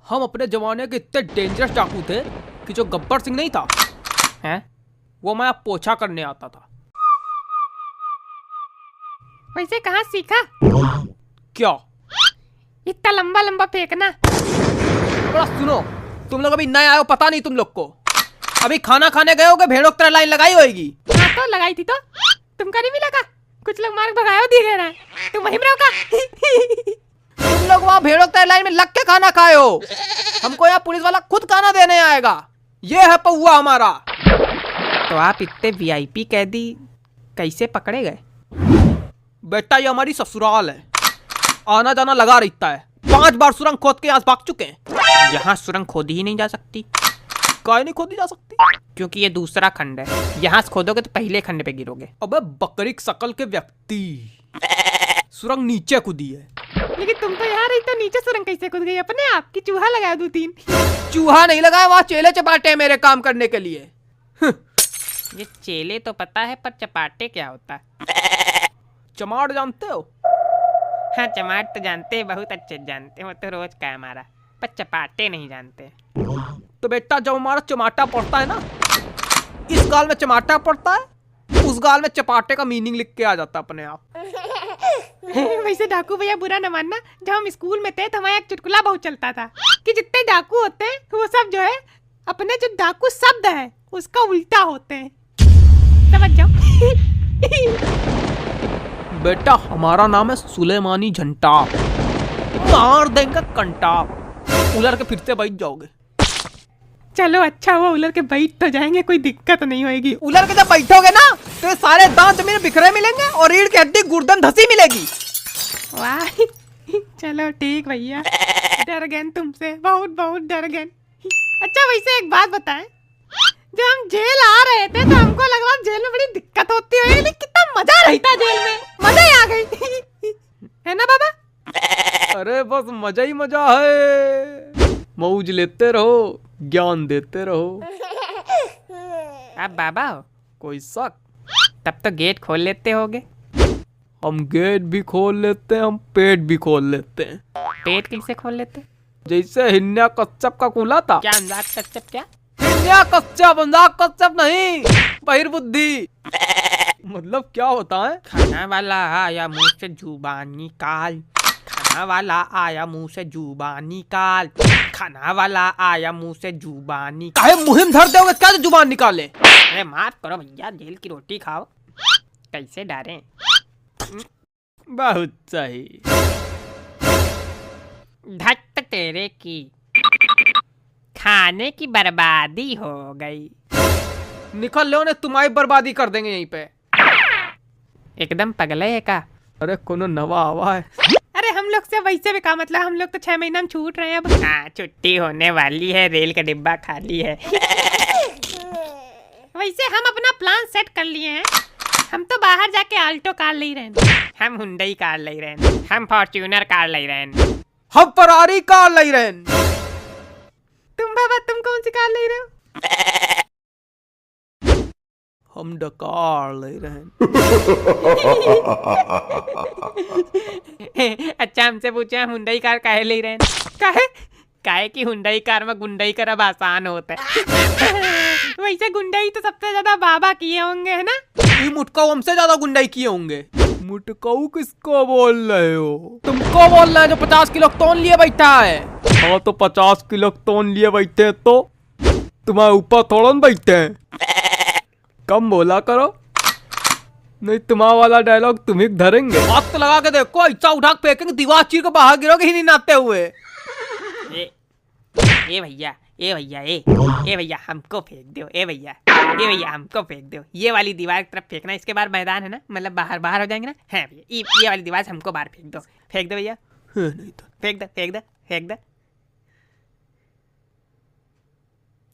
हम अपने जमाने के इतने डेंजरस डाकू थे कि जो गब्बर सिंह नहीं था हैं, वो मैं पोछा करने आता था। वैसे कहाँ सीखा? क्या? इतना लंबा लंबा फेंकना। बड़ा सुनो, तुम लोग अभी नए आए हो, पता नहीं तुम लोग को। अभी खाना खाने गए होगे, भेड़ों की तरह लाइन लगाई होगी। हाँ तो लगाई थी तो तुमको नहीं मिला का? कुछ लोग मार्ग भगायो दिए रहा है, तुम वहीं रहो का? तुम लोग वहाँ भेड़ों की तरह लाइन में लग के खाना खाए हो। हमको यहाँ पुलिस वाला खुद खाना देने आएगा। ये है पौआ हमारा। तो आप इतने वीआईपी कैदी कैसे पकड़े गए? बेटा ये हमारी ससुराल है, आना जाना लगा रहता है। 5 बार सुरंग खोद के यहाँ भाग चुके हैं। यहाँ सुरंग खोदी ही नहीं जा सकती। काहे नहीं खोदी जा सकती? क्योंकि ये दूसरा खंड है, यहाँ से खोदोगे तो पहले खंड पे गिरोगे। अबे बकरी शकल के व्यक्ति, सुरंग नीचे कूदी है। लेकिन तुम तो यहाँ रही तो नीचे सुरंग कैसे कूद गई अपने आप की? चूहा लगा 2-3। चूहा नहीं लगाया, वहाँ चेले चपाटे हैं मेरे काम करने के लिए। ये चेले तो पता है, पर चपाटे क्या होता है? चमाट जानते हो? हाँ चमाट तो जानते हैं, बहुत अच्छे जानते हैं, वो तो रोज का है हमारा। पर चपाटे नहीं जानते। तो बेटा जब हमारा चमाटा पड़ता है ना, इस गाल में चमाटा पड़ता है, उस गाल में चपाटे का मीनिंग लिख के आ जाता अपने आप। वैसे डाकू भैया बुरा न मानना, जब हम स्कूल में थे तो हमारा एक चुटकुला बहुत चलता था कि जितने डाकू होते हैं वो सब जो है अपने जो डाकू शब्द है उसका उल्टा होते हैं। समझ जाओ। बेटा हमारा नाम है सुलेमानी झंटाप, मार देंगे कंटाप, उलर के फिर से बैठ जाओगे। चलो अच्छा वो उलर के बैठ तो जाएंगे, कोई दिक्कत नहीं होगी। उलर के जब बैठोगे ना तो ये सारे दांत जमीन बिखरे मिलेंगे और रीढ़ की हड्डी गुर्दन धसी मिलेगी। वाह चलो ठीक भैया, डर गए तुमसे, बहुत बहुत डर गए। अच्छा वैसे एक बात बताएं, जब हम जेल आ रहे थे तो हमको लग रहा जेल में बड़ी दिक्कत होती है, लेकिन कितना मजा रहता जेल में, मजा ही आ गई। है ना बाबा? अरे बस मजा ही मजा है, मौज लेते रहो, ज्ञान देते रहो। आप बाबा हो? कोई शक? तब तो गेट खोल लेते होगे। हम गेट भी खोल लेते हैं, हम पेट भी खोल लेते हैं। पेट कैसे खोल लेते? जैसे हिन्या कच्छप का खुला था। क्या अंदाज कच्चप? क्या हिन्या कच्छप, अंदाज कच्छप नहीं, बहिर्बुद्धि। मतलब क्या होता है? खाना वाला आया मुंह से जुबान निकाल, खाना वाला आया मुंह से जुबान निकाल, खाना वाला आया मुंह से जुबान निकाल। काहे मुहिम धर दोगे क्या जो जुबान निकाले? अरे माफ करो भैया, जेल की रोटी खाओ, कैसे डरे? बहुत सही। धत तेरे की, खाने की बर्बादी हो गई। निकल लो, ने तुम्हारी बर्बादी कर देंगे यहीं पे। एकदम पगले है का? अरे कोनो नवा आवा है। अरे हम लोग से वैसे भी का मतलब, हम लोग तो 6 महीना में छूट रहे हैं अब। हाँ छुट्टी होने वाली है, रेल का डिब्बा खाली है। वैसे हम अपना प्लान सेट कर लिए हैं, हम तो बाहर जाके आल्टो कार ले रहे हैं, हम हुंडई कार ले रहे हैं, हम फॉर्च्यूनर कार ले रहे हैं, हम फरारी कार ले रहे हैं। तुम बाबा तुम कौन सी कार ले रहे हो? हम डकार ले रहे हैं। अच्छा हमसे पूछे हम हुंडई कार काहे ले रहे हैं? काहे? काहे कि हुंडई कार में गुंडई करब आसान होता है। वैसे गुंडई तो सबसे ज्यादा बाबा किए होंगे, है ना? ये मुटकाऊ हमसे ज्यादा गुंडाई किए होंगे। मुटकाऊ किसको बोल रहे हो? तुमको बोल रहे हैं जो 50 किलो तोन लिए बैठा है। हाँ तो 50 किलो तोन लिए बैठे तो तुम्हारे ऊपर थोड़ा न बैठे हैं। कम बोला करो, नहीं तुम्हारा वाला डायलॉग तुम ही धरेंगे। हाथ तो लगा के देखो, ऐसा उठा के फेंकेंगे, दीवार चीर के बाहर गिरोगे ही नहीं नाते हुए। ए भैया, ए भैया, ए भैया हमको फेंक दो, ए भैया, ए भैया हमको फेंक दो। ये वाली दीवार की तरफ फेंकना, इसके बाद मैदान है ना, मतलब बाहर हो जाएंगे ना। है भैया, ये वाली दीवार से हमको बाहर फेंक दो, फेंक दो भैया। नहीं तो फेंक दो, फेंक दो, फेंक दो।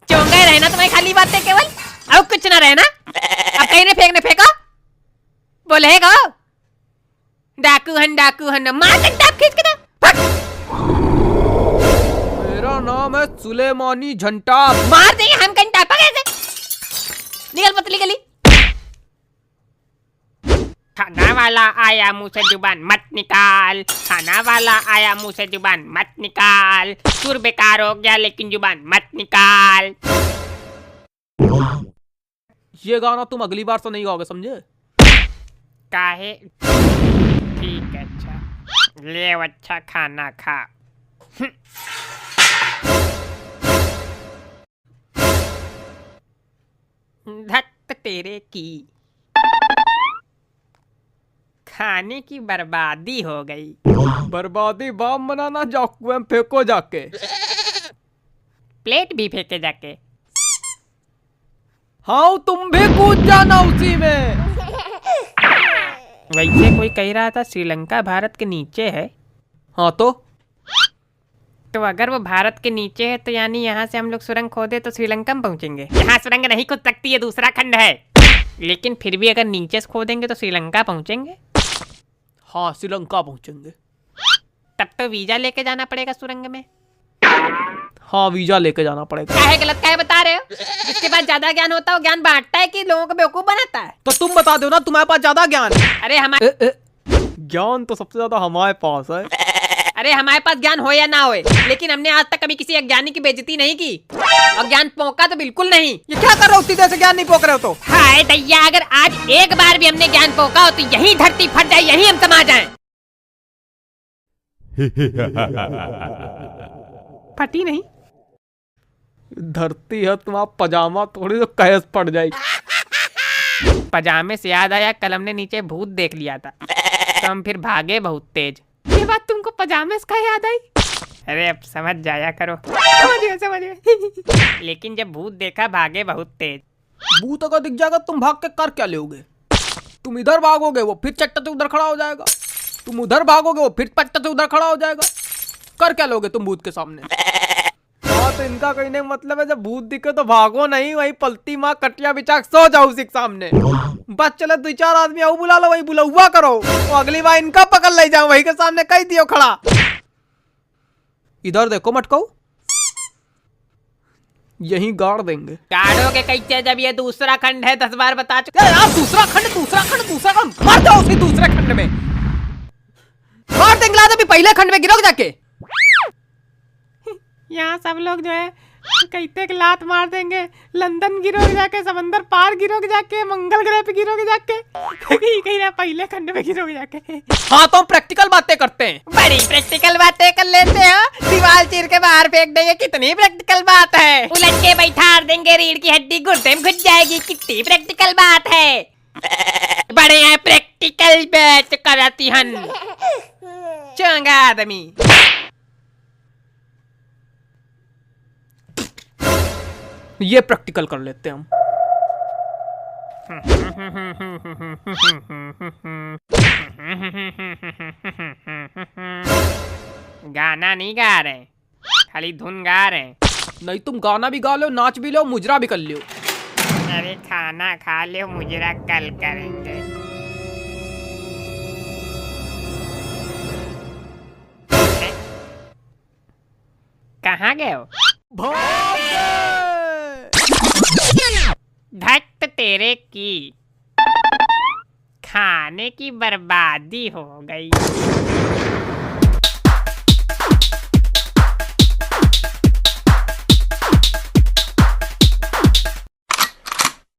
चोंगा रहना तुम्हारी खाली बातें केवल, अब कुछ ना रहना। अब कहीं ने फेंकने फेंका बोलेगा डाकू हन मार कंटाप खींच के दो। मेरा नाम है सुलेमानी झंटा। मार देंगे हम कंटापा कैसे? निकल पतली गली। खाना वाला आया मुंह से जुबान मत निकाल, खाना वाला आया मुंह से जुबान मत निकाल, सुर बेकार हो गया लेकिन जुबान मत निकाल। ये गाना तुम अगली बार से नहीं गाओगे, समझे? काहे? ठीक है, अच्छा ले अच्छा खाना खा। धक तेरे की, खाने की बर्बादी हो गई। बर्बादी बाम बनाना, जाओ कुएं में फेंको जाके। प्लेट भी फेंके जाके। हाँ तुम भी कूद जाना उसी में। वैसे कोई कह रहा था श्रीलंका भारत के नीचे है। हाँ तो अगर वो भारत के नीचे है तो यानी यहाँ से हम लोग सुरंग खोदे तो श्रीलंका में पहुँचेंगे। यहाँ सुरंग नहीं खोद सकती है, दूसरा खंड है। लेकिन फिर भी अगर नीचे से खोदेंगे तो श्रीलंका पहुँचेंगे। हाँ श्रीलंका पहुंचेंगे। तब तो वीजा लेके जाना पड़ेगा सुरंग में। हाँ वीजा लेके जाना पड़ेगा। काहे गलत काहे बता रहे हो? जिसके पास ज्यादा ज्ञान होता है वो ज्ञान बांटता है कि लोगों को बेवकूफ बनाता है? तो तुम बता दो ना, तुम्हारे पास ज्यादा ज्ञान है। अरे हमारे ज्ञान तो सबसे ज्यादा हमारे पास है। अरे हमारे पास ज्ञान हो या ना होए, लेकिन हमने आज तक कभी किसी अज्ञानी की बेइज्जती नहीं की और ज्ञान पोंका तो बिल्कुल नहीं। ये क्या कर रहे हो? सीधे से ज्ञान नहीं पोक रहे हो तो? हाय दैया, अगर आज एक बार भी हमने ज्ञान पोका हो तो यही धरती फट जाए, यही हम समा जाएं। फटी नहीं। धरती है तुम्हारा पजामा, थोड़ी तो कैस पड़ जाएगी। पजामे से याद आया, कल हमने नीचे भूत देख लिया था तो हम फिर भागे बहुत तेज। ये बात तुमको पजामे से कहाँ याद आई? अरे अब समझ जाया करो। समझिए। लेकिन जब भूत देखा भागे बहुत तेज। भूत अगर दिख जाएगा तुम भाग के कर क्या लोगे? तुम इधर भागोगे वो फिर चट्टा से उधर खड़ा हो जाएगा, तुम उधर भागोगे वो फिर पट्टा से उधर खड़ा हो जाएगा। कर क्या लोगे तुम भूत के सामने? हाँ तो इनका कहने का मतलब है जब भूत दिखे तो भागो नहीं, वही पलती माँ कटिया बिछा सो जाओ उसी के सामने। बस चले 2-4 आदमी आओ बुला लो, वही बुलावा करो, तो अगली बार इनका पकड़ ले जाओ, वही के सामने कह दियो खड़ा। इधर देखो मटकाऊ, यही गाड़ देंगे। गाड़ोगे कैसे जब ये दूसरा खंड है? 10 बार बता चुके। यार दूसरा खंड, दूसरा खंड, दूसरा खंड, मार जाओ उसी दूसरे खंड में, मार देंगे। अभी पहले खंड में गिरोगे जाके। यहाँ सब लोग जो है कहते कि लात मार देंगे, लंदन गिरोगे जाके, समंदर पार गिरोगे जाके, मंगल ग्रह पे गिरोगे जाके, कहीं ना पहले खंड में गिरोगे जाके। हाँ तो हम प्रैक्टिकल बातें करते हैं। बड़ी प्रैक्टिकल बातें कर लेते हो। दीवार चीर के बाहर फेंक देंगे, कितनी प्रैक्टिकल बात है। उलट के बैठार देंगे, रीढ़ की हड्डी गुर्दे में घुस जाएगी, कितनी प्रैक्टिकल बात है। बड़े हैं प्रैक्टिकल बैच कराती हन चंगा आदमी। ये प्रैक्टिकल कर लेते हैं हम। गाना नहीं गा रहे, खाली धुन गा रहे। नहीं तुम गाना भी गा लो, नाच भी लो, मुजरा भी कर लो। अरे खाना खा लो, मुजरा कल करेंगे। कहाँ गए हो? धक तेरे की, खाने की बर्बादी हो गई।